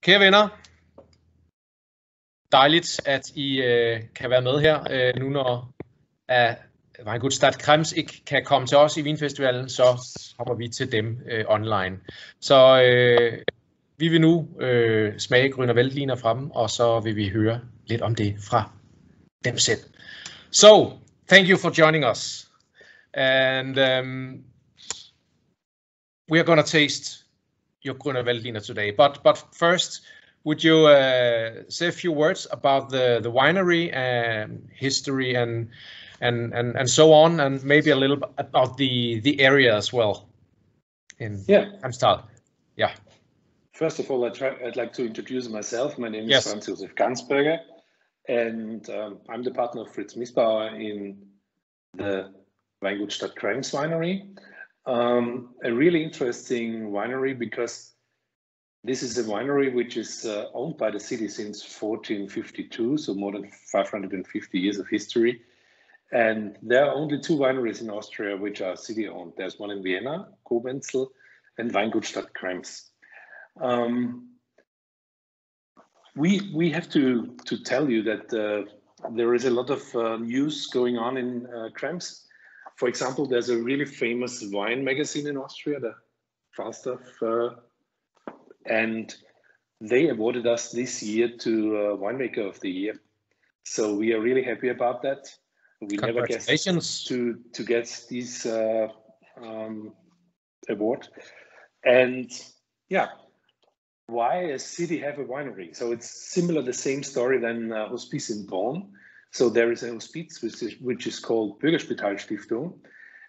Kære venner, dejligt, at I kan være med her, nu når Weingut Stadt Krems ikke kan komme til os i Vinfestivalen, så kommer vi til dem online. Så vi vil nu smage Grüner Veltliner fra dem, og så vil vi høre lidt om det fra dem selv. So, thank you for joining us. And we are going to taste your Grüner Veltliner today. But first, would you say a few words about the winery and history and so on, and maybe a little about the area as well in Præsenteret? Yeah. First of all, I'd like to introduce myself. My name is Franz-Josef Gansberger, and I'm the partner of Fritz Miesbauer in the Weingut Stadt Krems winery. A really interesting winery because this is a winery which is owned by the city since 1452, so more than 550 years of history. And there are only two wineries in Austria which are city-owned. There's one in Vienna, Koblenz, and Weingut Stadt Krems. We have to tell you that there is a lot of news going on in Krems. For example, there's a really famous wine magazine in Austria, the Falstaff, and they awarded us this year to Winemaker of the Year. So we are really happy about that. We never guessed to get this award. And yeah, why a city have a winery? So it's similar, the same story than Hospice in Bonn. So there is a hospice which is called Bürgerspitalstiftung,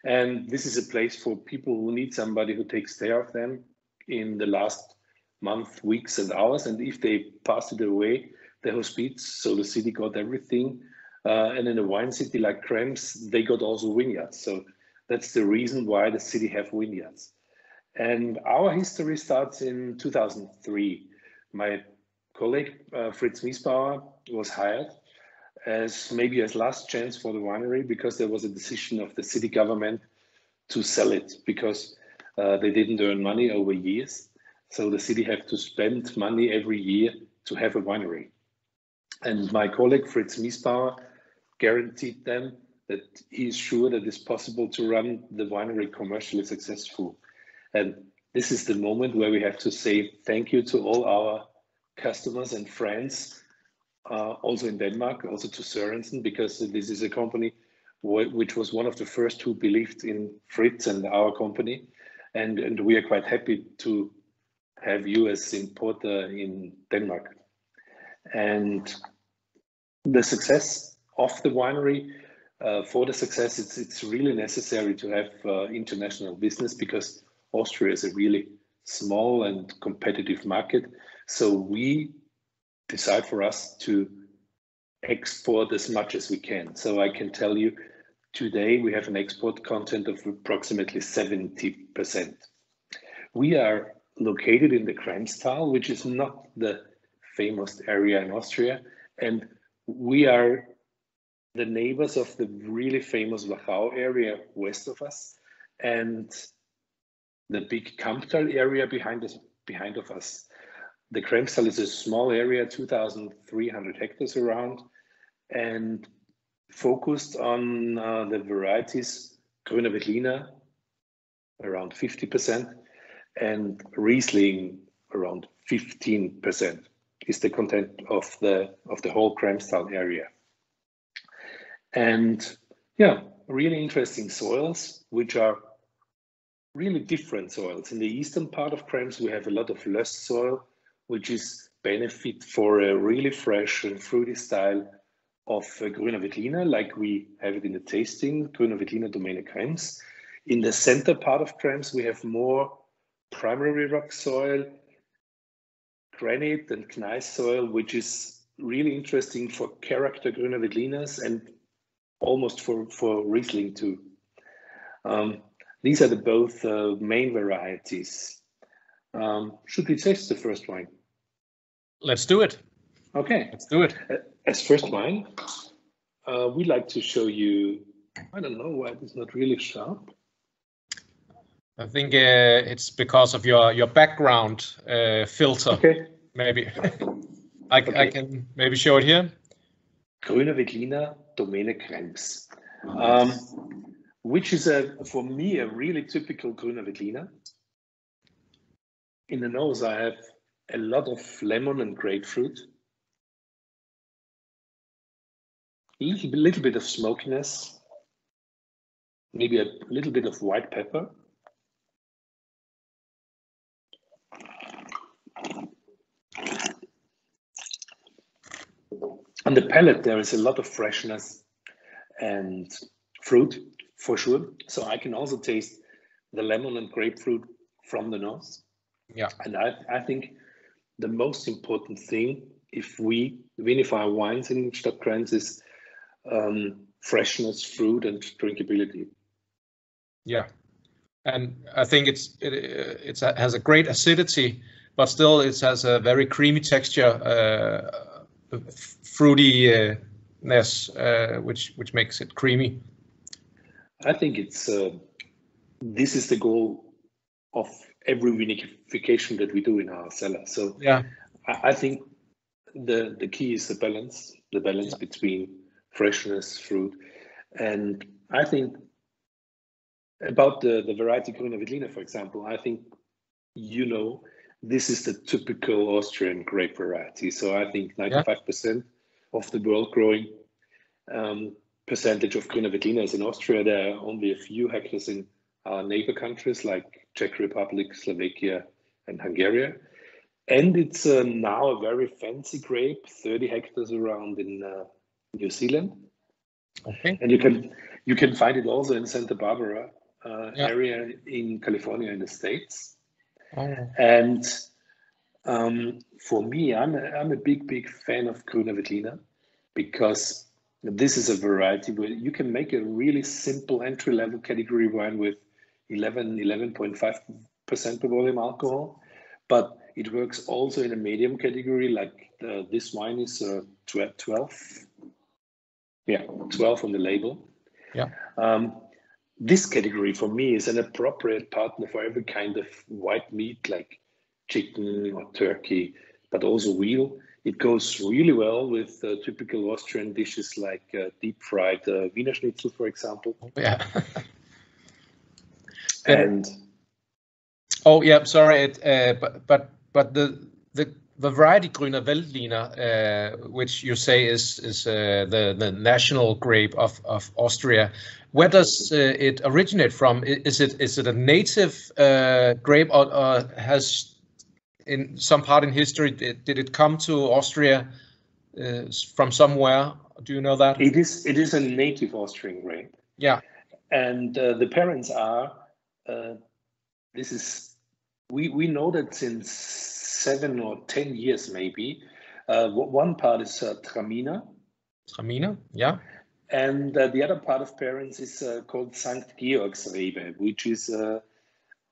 and this is a place for people who need somebody who takes care of them in the last month, weeks, and hours. And if they pass it away, the hospice, so the city got everything. And in a wine city like Krems, they got also vineyards. So that's the reason why the city have vineyards. And our history starts in 2003. My colleague Fritz Miesbauer was hired as maybe as last chance for the winery, because there was a decision of the city government to sell it because they didn't earn money over years. So the city have to spend money every year to have a winery. And my colleague Fritz Miesbauer guaranteed them that he is sure that it's possible to run the winery commercially successful. And this is the moment where we have to say thank you to all our customers and friends, also in Denmark, also to Sørensen, because this is a company which was one of the first who believed in Fritz and our company. And we are quite happy to have you as importer in Denmark. And the success of the winery, for the success, it's really necessary to have international business, because Austria is a really small and competitive market. So we decide for us to export as much as we can. So I can tell you today we have an export content of approximately 70%. We are located in the Kremstal, which is not the famous area in Austria, and we are the neighbors of the really famous Wachau area west of us, and the big Kamptal area behind of us. The Kremstal is a small area, 2,300 hectares around, and focused on the varieties Grüner Veltliner, around 50%, and Riesling, around 15%, is the content of the whole Kremstal area. And yeah, really interesting soils, which are really different soils. In the eastern part of Krems, we have a lot of löss soil, which is benefit for a really fresh and fruity style of Grüner Veltliner, like we have it in the tasting, Grüner Veltliner Domäne Krems. In the center part of Krems, we have more primary rock soil, granite and gneiss soil, which is really interesting for character Grüner Veltliners and almost for Riesling too. These are the both main varieties. Should we taste the first wine? Let's do it. Okay. Let's do it. As first wine, we'd like to show you, I don't know why it's not really sharp. I think it's because of your background filter. Okay. maybe. I can maybe show it here. Grüner Veltliner, Domäne Krems, which is for me a really typical Grüner Veltliner. In the nose, I have a lot of lemon and grapefruit, a little bit of smokiness, maybe a little bit of white pepper. On the palate, there is a lot of freshness and fruit, for sure. So I can also taste the lemon and grapefruit from the nose. Yeah. And I think the most important thing, if we vinify wines in Stadt Krems, is freshness, fruit, and drinkability. Yeah, and I think it has a great acidity, but still it has a very creamy texture, fruitiness, which makes it creamy. I think it's this is the goal of every vinification that we do in our cellar. So yeah, I think the key is the balance between freshness, fruit, and I think about the variety Grüner Veltliner, for example, I think this is the typical Austrian grape variety. So I think 95% of the world growing percentage of Grüner Veltliner is in Austria. There are only a few hectares in our neighbor countries like Czech Republic, Slovakia, and Hungary. And it's now a very fancy grape, 30 hectares around in New Zealand. Okay. And you can find it also in Santa Barbara area in California in the States. Oh. And for me, I'm a big fan of Grüner Veltliner, because this is a variety where you can make a really simple entry-level category wine with 11.5% per volume alcohol, but it works also in a medium category, like this wine is 12. Yeah, 12 on the label. Yeah. This category for me is an appropriate partner for every kind of white meat, like chicken or turkey, but also veal. It goes really well with typical Austrian dishes like deep fried Wiener Schnitzel, for example. Yeah. And oh yeah, sorry. But the variety Grüner Veltliner, which you say is the national grape of Austria, where does it originate from? Is it a native grape, or has in some part in history did it come to Austria from somewhere? Do you know that? It is a native Austrian grape. Yeah. And the parents are we know that since 7 or 10 years maybe. One part is Traminer. Traminer, yeah. And the other part of parents is called St. Georgsrebe, which is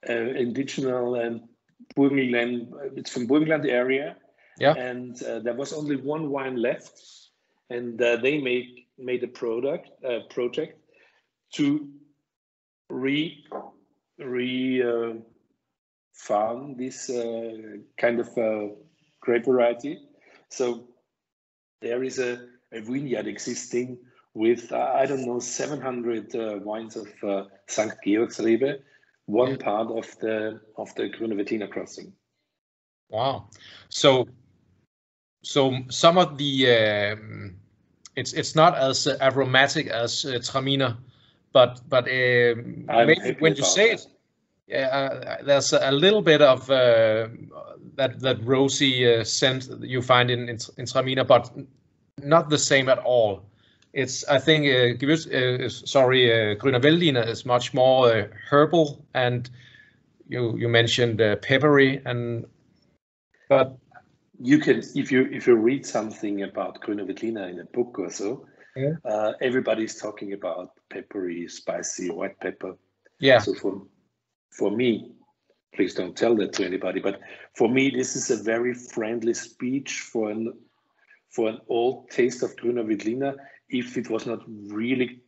indigenous Burgenland. It's from Burgenland area. Yeah. And there was only one wine left, and they made a project to farm this kind of grape variety. So there is a vineyard existing with, I don't know, 700 wines of St. Georgsrebe, one part of the Grüner Veltliner crossing. Wow. So some of the it's not as aromatic as Traminer, but maybe when you say it, there's a little bit of that rosy scent that you find in Traminer, but not the same at all. It's, I think, Grüner Veltliner is much more herbal, and you mentioned peppery, but you can, if you read something about Grüner Veltliner in a book or so, everybody's talking about peppery, spicy, white pepper. Yeah. So for me, please don't tell that to anybody, but for me, this is a very friendly speech for an old taste of Grüner Veltliner. If it was not really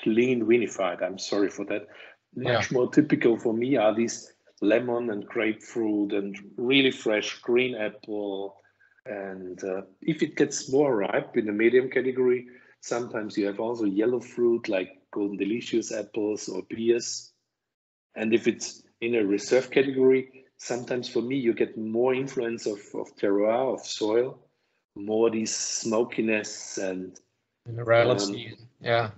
clean vinified, I'm sorry for that. Much more typical for me are these lemon and grapefruit and really fresh green apple. And if it gets more ripe in the medium category, sometimes you have also yellow fruit like golden delicious apples or pears. And if it's in a reserve category, sometimes for me you get more influence of terroir, of soil, more these smokiness and minerality, yeah,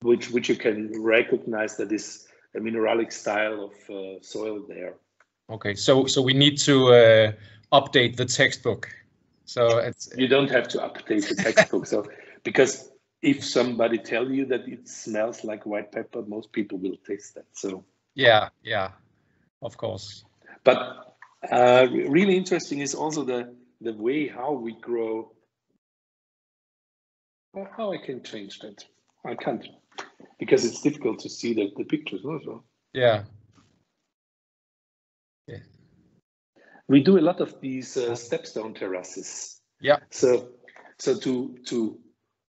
which you can recognize that is a mineralic style of soil there. Okay, so we need to update the textbook. So you don't have to update the textbook. So because if somebody tell you that it smells like white pepper, most people will taste that. So yeah, of course. But really interesting is also the way how we grow. How I can change that? I can't, because it's difficult to see the pictures also. Yeah. We do a lot of these stepstone terraces. Yeah. So to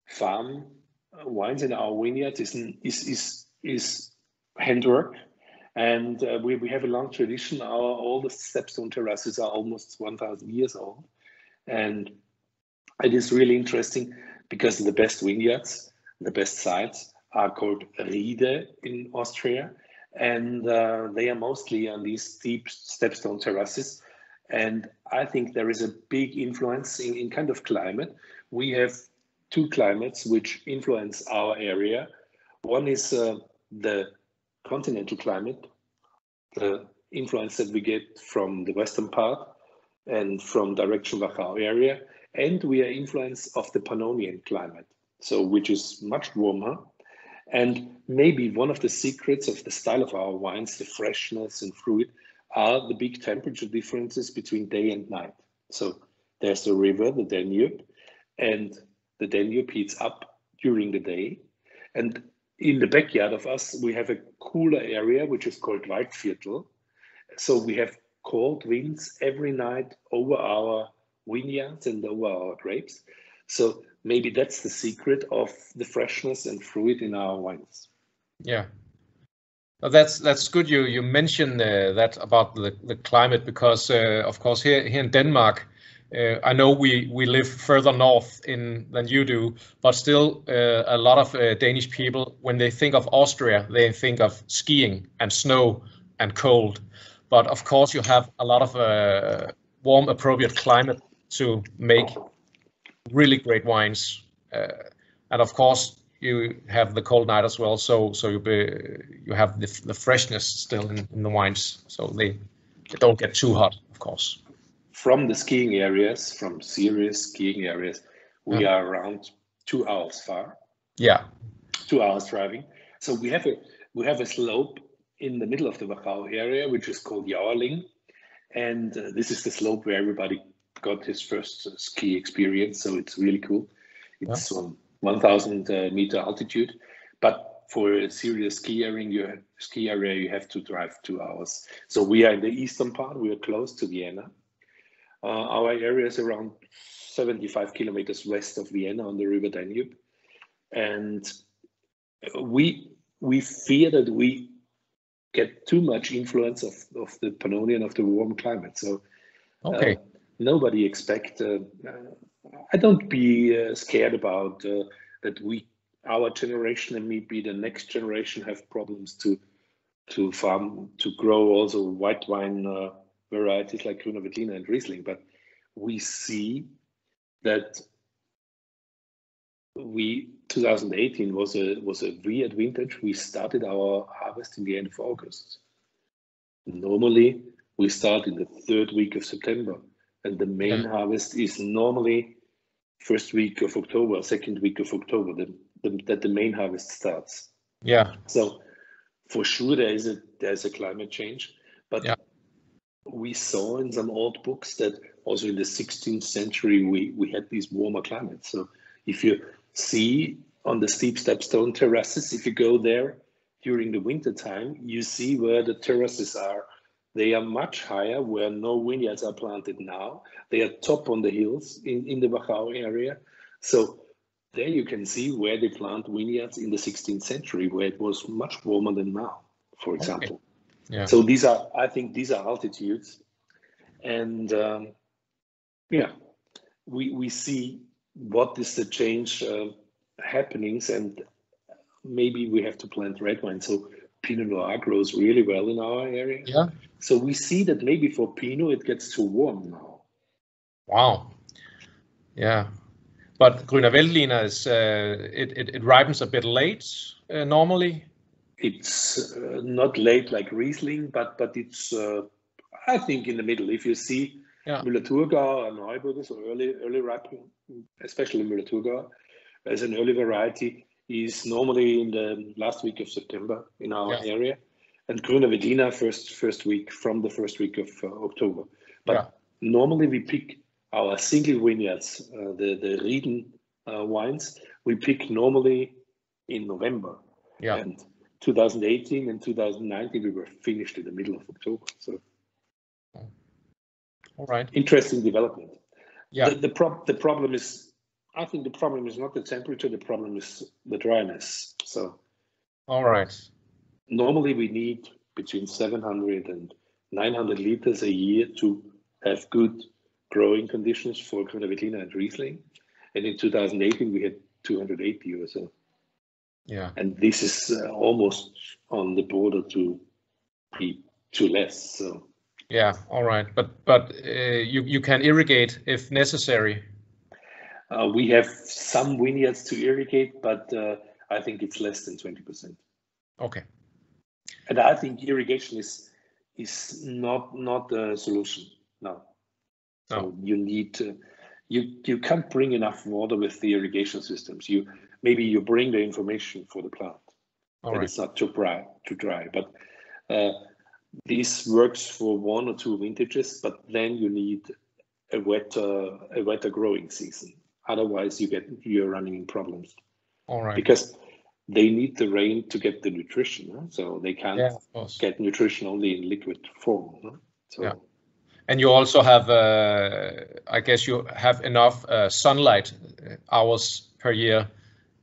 farm wines in our vineyards is handwork, and we have a long tradition. Our oldest stepstone terraces are almost 1,000 years old, and it is really interesting because the best vineyards, the best sites are called Riede in Austria, and they are mostly on these steep stepstone terraces. And I think there is a big influence in kind of climate. We have two climates which influence our area. One is the continental climate, the influence that we get from the western part and from direction Wachau area. And we are influenced of the Pannonian climate, so which is much warmer. And maybe one of the secrets of the style of our wines, the freshness and fruit, are the big temperature differences between day and night. So there's the river, the Danube, and the Danube heats up during the day. And in the backyard of us, we have a cooler area, which is called Waldviertel. So we have cold winds every night over our vineyards and over our grapes. So maybe that's the secret of the freshness and fruit in our wines. Yeah. Well, that's good. You mentioned that about the climate, because of course here in Denmark, I know we live further north than you do, but still a lot of Danish people, when they think of Austria, they think of skiing and snow and cold. But of course you have a lot of warm, appropriate climate to make really great wines, and of course you have the cold night as well, so you have the freshness still in the wines, so they don't get too hot, of course. From the skiing areas, from serious skiing areas, we are around 2 hours far. Yeah, 2 hours driving. So we have a slope in the middle of the Wachau area, which is called Jauerling, and this is the slope where everybody got his first ski experience. So it's really cool. It's 1,000 meter altitude, but for a serious ski area, you have to drive 2 hours. So we are in the eastern part. We are close to Vienna. Our area is around 75 kilometers west of Vienna on the river Danube, and we fear that we get too much influence of the Pannonian, of the warm climate. So okay. Nobody expect. I don't be scared about that our generation and maybe the next generation have problems to farm, to grow also white wine varieties like Grüner, Veltliner and Riesling. But we see that 2018 was a weird vintage. We started our harvest in the end of August. Normally we start in the 3rd week of September. And the main harvest is normally 1st week of October, 2nd week of October, that the main harvest starts. Yeah. So for sure there's a climate change, but we saw in some old books that also in the 16th century we had these warmer climates. So if you see on the steep stepstone terraces, if you go there during the winter time, you see where the terraces are. They are much higher, where no vineyards are planted now. They are top on the hills in the Wachau area. So there you can see where they plant vineyards in the 16th century, where it was much warmer than now, for example. Yeah. So I think these are altitudes, and we see what is the change happenings, and maybe we have to plant red wine. So Pinot Noir grows really well in our area. Yeah. So we see that maybe for Pinot it gets too warm now. Wow. Yeah. But Grüner Veltliner is it ripens a bit late normally. It's not late like Riesling, but it's I think in the middle. If you see Müller-Thurgau and Neuburger, so early ripening, especially Müller-Thurgau, as an early variety, is normally in the last week of September in our area, and Grüner Veltliner first week of October. But normally we pick our single vineyards, the Rieden wines. We pick normally in November. Yeah. And 2018 and 2019 we were finished in the middle of October. So. All right. Interesting development. Yeah. The problem is, I think the problem is not the temperature, the problem is the dryness. So. All right. Normally we need between 700 and 900 liters a year to have good growing conditions for Grüner Veltliner and Riesling. And in 2018 we had 280 or so. Yeah. And this is almost on the border to be too less. So. Yeah, all right, but you can irrigate if necessary. We have some vineyards to irrigate, but I think it's less than 20%. Okay. And I think irrigation is not a solution. No. So you need to, you can't bring enough water with the irrigation systems. Maybe you bring the information for the plant. All right. It's not too dry, but. This works for 1 or 2 vintages, but then you need a wetter growing season. Otherwise, you're running in problems. All right. Because they need the rain to get the nutrition, huh? So they can't get nutrition only in liquid form. Huh? So. Yeah. And you also have, I guess, you have enough sunlight hours per year.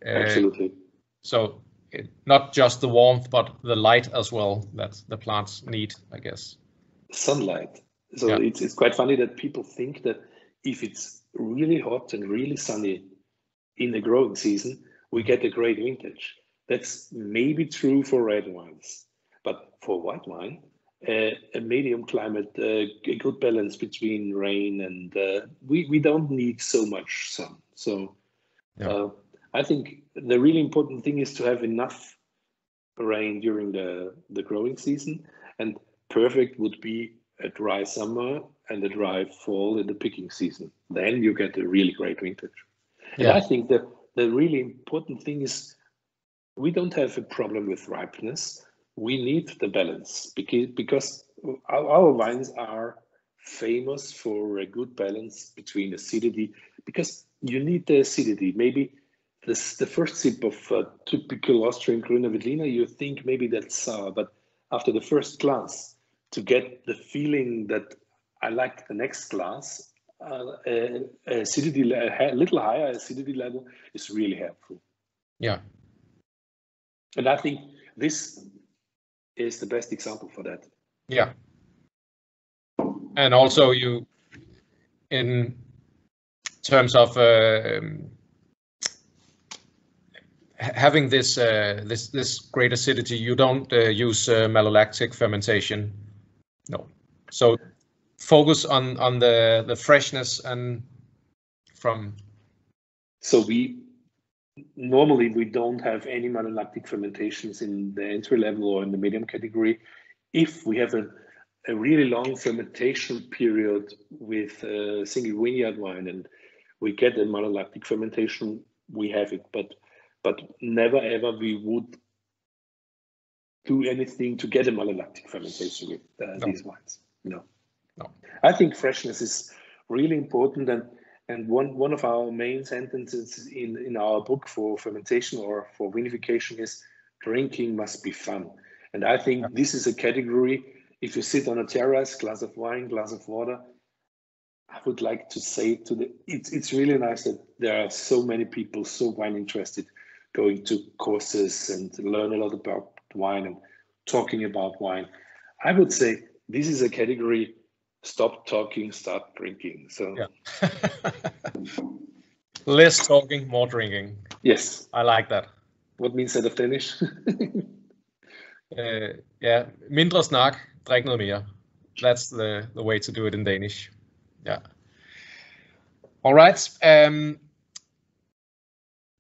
Absolutely. So. Not just the warmth, but the light as well that the plants need, I guess. Sunlight. So it's quite funny that people think that if it's really hot and really sunny in the growing season, we get a great vintage. That's maybe true for red wines, but for white wine, a medium climate, a good balance between rain and we don't need so much sun. So. I think the really important thing is to have enough rain during the growing season, and perfect would be a dry summer and a dry fall in the picking season. Then you get a really great vintage. Yeah. And I think that the really important thing is we don't have a problem with ripeness. We need the balance because our wines are famous for a good balance between acidity, because you need the acidity. Maybe the first sip of typical Austrian Grüner Veltliner, you think maybe that's sour, but after the first glass, to get the feeling that I like the next glass, acidity, a little higher acidity level is really helpful. Yeah. And I think this is the best example for that. Yeah. And also you, in terms of having this great acidity, you don't use malolactic fermentation. No. So focus on the freshness and from. So normally we don't have any malolactic fermentations in the entry level or in the medium category. If we have a really long fermentation period with a single vineyard wine and we get a malolactic fermentation, we have it, but never ever we would do anything to get a malolactic fermentation with these wines. No. I think freshness is really important, and one of our main sentences in our book for fermentation or for vinification is drinking must be fun. And I think this is a category, if you sit on a terrace, glass of wine, glass of water, I would like to say it's really nice that there are so many people so wine interested, going to courses and learn a lot about wine and talking about wine. I would say this is a category, stop talking, start drinking. So yeah. Less talking, more drinking. Yes. I like that. What means that of Danish? Yeah, mindre snak, drik noget mere. That's the way to do it in Danish. Yeah. All right.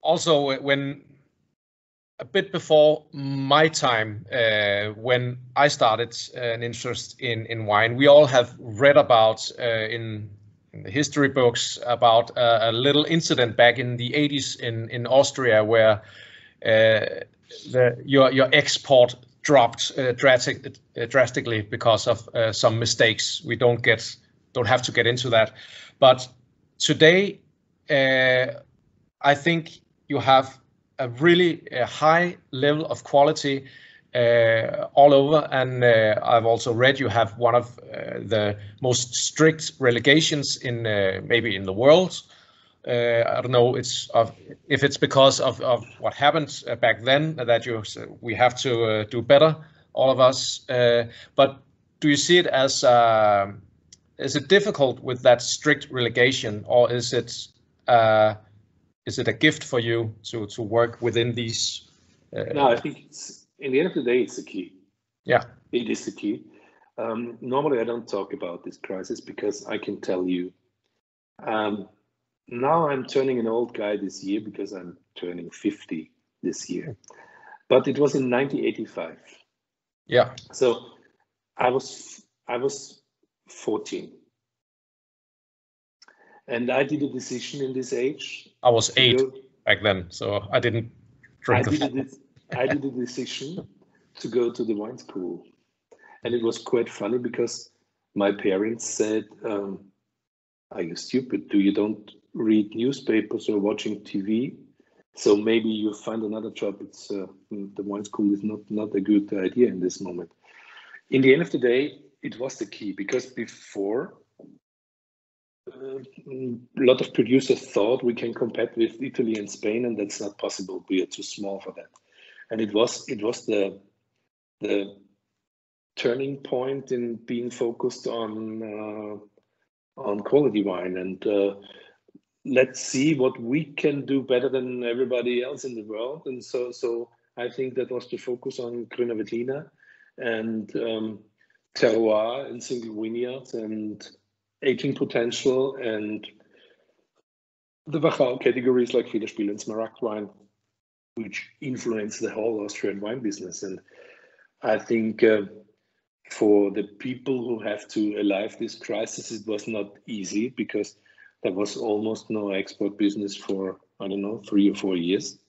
Also, when a bit before my time, when I started an interest in wine, we all have read about in the history books about a little incident back in the 80s in Austria where your export dropped drastically because of some mistakes. We don't have to get into that, but today I think you have a really high level of quality all over, and I've also read you have one of the most strict relegations in maybe in the world. I don't know if it's because of what happened back then that we have to do better, all of us. But do you see it as is it difficult with that strict relegation, or is it a gift for you to work within these? No, I think in the end of the day, it's the key. Yeah, it is the key. Normally, I don't talk about this crisis because I can tell you. Now I'm turning an old guy this year because I'm turning 50 this year. But it was in 1985. Yeah. So I was 14. And I did a decision in this age. I was 8 back then, so I didn't drink. I did a decision to go to the wine school. And it was quite funny because my parents said, are you stupid? You don't read newspapers or watching TV? So maybe you find another job. It's the wine school is not a good idea in this moment. In the end of the day, it was the key because before a lot of producers thought we can compete with Italy and Spain, and that's not possible. We are too small for that. And it was the turning point in being focused on quality wine and let's see what we can do better than everybody else in the world. And so I think that was to focus on Grüner, Veltliner and terroir and single vineyards and aging potential and the Wachau categories like Federspiel and Smaragd wine, which influence the whole Austrian wine business. And I think for the people who have to alive this crisis, it was not easy because there was almost no export business for, I don't know, 3 or 4 years.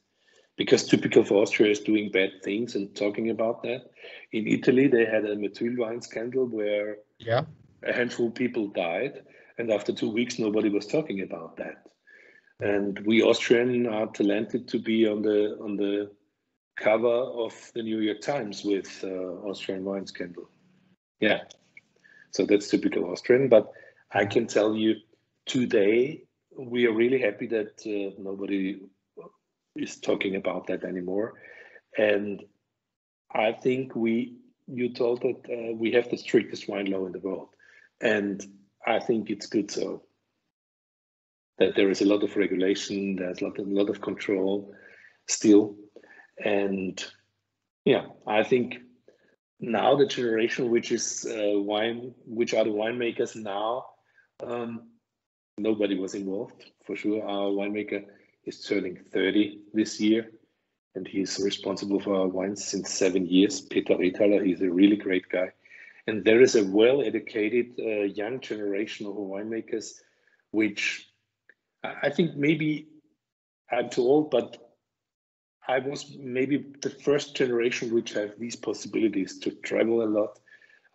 Because typical for Austria is doing bad things and talking about that. In Italy, they had a methyl wine scandal where a handful of people died. And after 2 weeks, nobody was talking about that. And we Austrian are talented to be on the cover of the New York Times with Austrian wine scandal. Yeah, so that's typical Austrian. But I can tell you today, we are really happy that nobody is talking about that anymore. And I think you told that we have the strictest wine law in the world. And I think it's good so. That there is a lot of regulation, there's a lot of control still. And yeah, I think now the generation which are the winemakers now, nobody was involved for sure. Our winemaker is turning 30 this year, and he's responsible for our wines since 7 years. Peter Rethaler, he's a really great guy. And there is a well-educated young generation of winemakers, which I think maybe I'm too old, but I was maybe the first generation which have these possibilities to travel a lot.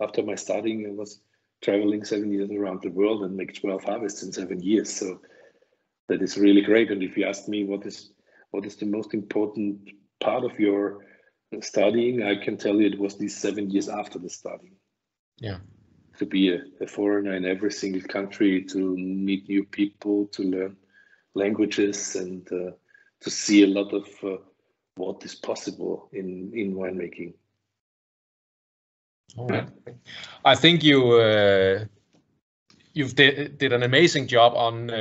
After my studying, I was traveling 7 years around the world and make 12 harvests in 7 years. So that is really great. And if you ask me what is the most important part of your studying, I can tell you it was these 7 years after the studying. Yeah. To be a foreigner in every single country, to meet new people, to learn languages, and to see a lot of what is possible in winemaking. All right. I think you've did an amazing job on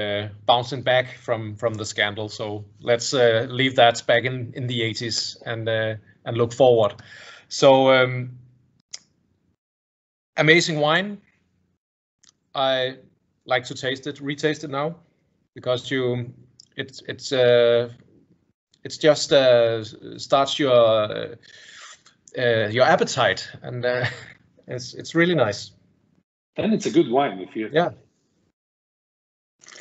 bouncing back from the scandal. So let's leave that back in the 80s and look forward. So amazing wine. I like to taste it, retaste it now, because it's just starts your appetite, and it's really nice. And it's a good wine if you. Yeah.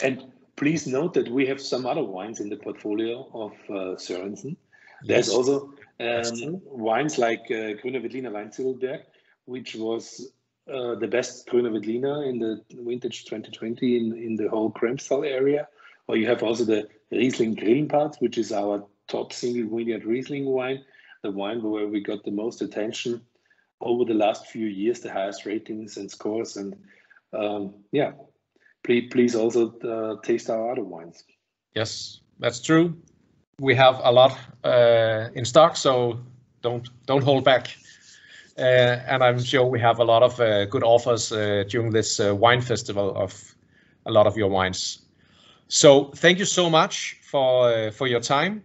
And please note that we have some other wines in the portfolio of Sørensen. There's also wines like Grüner Veltliner Weinzierberg, which was the best Grüner Veltliner in the vintage 2020 in the whole Kremstal area. Or you have also the Riesling Grillenparts, which is our top single vineyard Riesling wine, the wine where we got the most attention over the last few years, the highest ratings and scores. And yeah, please also taste our other wines. Yes, that's true. We have a lot in stock, so don't hold back. And I'm sure we have a lot of good offers during this wine festival of a lot of your wines. So thank you so much for your time,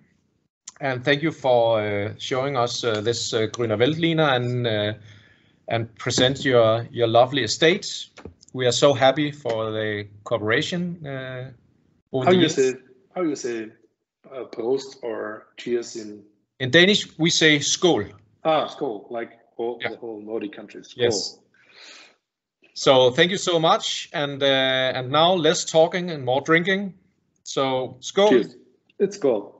and thank you for showing us this Grüner Veltliner and present your lovely estate. We are so happy for the cooperation. How you say prost or cheers in Danish? We say skål. Skål, like the whole Nordic countries. Skål. Yes. So thank you so much, and now less talking and more drinking. So skål. Cheers. It's skål.